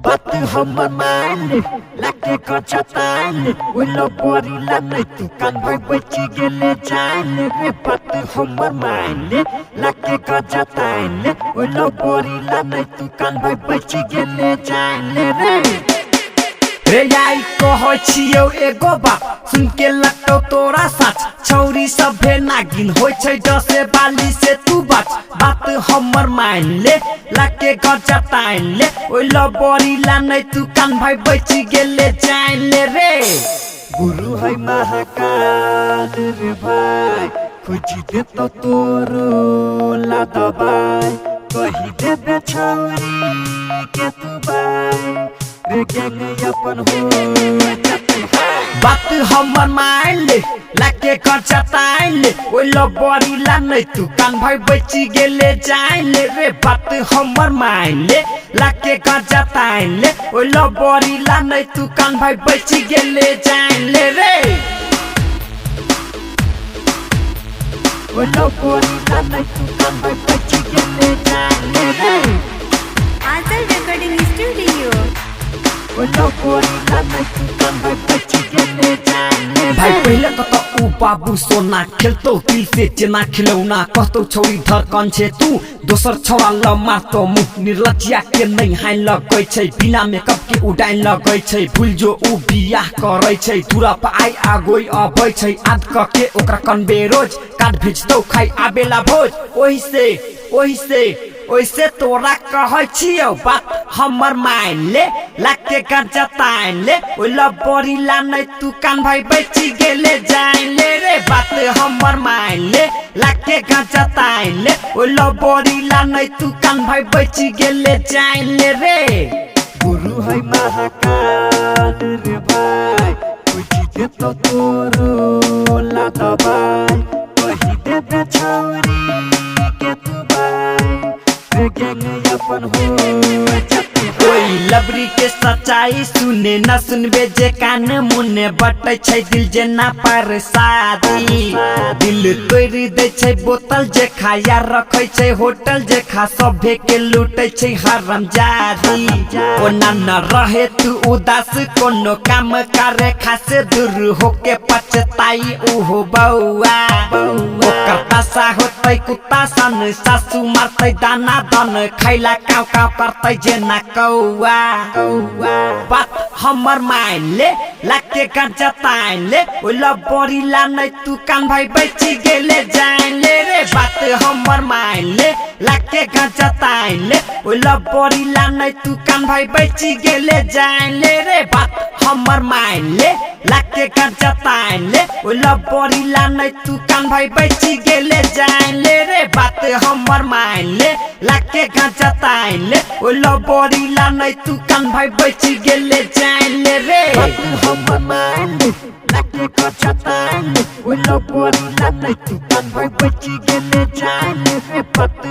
बात हमर मान लागे कच्चा तान उलो बोरी लाने तू कान भाई बची गेले जान रे बात हमर मान लागे कच्चा तान उलो बोरी लाने तू कान भाई बची गेले जान रे याई कहो छियौ एगो बात सुन के लगतौ तोरा साथ छौरी सभे नागिन होय छै डसे बाली से तू बात हमर मान ले लाके गजा तान ले ओइलो बोरी लानै तू कान भाई बची गेले जान ले रे गुरु है महाकाल रे भाई खोजी दे तो तोरो ला दबाई कही दे छौरी के तू भाई रे गंग अपन हो बात हमर मान ले लाके खर्चा तान ले ओइलो बोरी लानै तू कान भाई बची गेले जान ले रे बात हमर मान ले लाके खर्चा तान ले ओइलो बोरी लानै तू कान भाई बची गेले जान ले रे ओइलो बोरी लानै तू कान भाई बची गेले जान ले रे आंचल रिकॉर्डिंग स्टूडियो भाई पहले तो ऊ बाबू सोना खेलतो दिल से जेना खिलौना कहतो छौरी धड़कन छे तू दोसर छौरा ल मारतो मुख निर्लज्जिया के नहीं हाय लगै छै बिना मेकअप के उडाइन लगै छै भूल जो ऊ बियाह करै छै दूरा पर आई आगोई अबै छै आद क के ओकरा कनबे रोज काट भिजतो खाई आबेला भोज ओइसे तोरा कहै छियौ बात हमर मान ले लाके कर्जा तान ले ओइला बोरी लानै तू कान भाई बची गेले जान ले रे बात हमर मान ले लाके कर्जा तान ले ओइला बोरी लानै तू कान भाई बची गेले जान ले रे गुरु है महाकाल रे भाई खोजी दे तो तोरो ला दबाई कही दे छौरी के तू भाई कोई लबरी के सच्चाई सुने न सुनबे जे कान मुने बटै छै दिल जे ना पर शादी दिल तोड़ दे छै बोतल जे खाया रखै छै होटल जे खा सभे के लूटै छै हरामजादी ओना न रहे तू उदास कोनो काम करे खासे दूर होके पछताई उहो बौआ ओकर पासा होतै कुत्ता सन सासू मारतै दाना दन खैला काव काव करतै जेना कौआ बात हमर मान ले लाके कर्जा तान ले ओइला बोरी लानै तू कान भाई बची गेले जान ले रे बात हमर मान ले लाके कर्जा तान ले ओइला बोरी लानै तू कान भाई बची गेले जान ले रे बात हमर मान ले लाके कर्जा तान ले ओइला बोरी लानै तू कान भाई बची गेले जान ले रे बात हमर मान ले लाके कर्जा तान ले ओइला बोरी लानै तू कान भाई बची गेले जान ले रे बात हमर मान ले लाके कर्जा तान ले ओइला बोरी लानै तू कान भाई बची गेले जान ले रे बात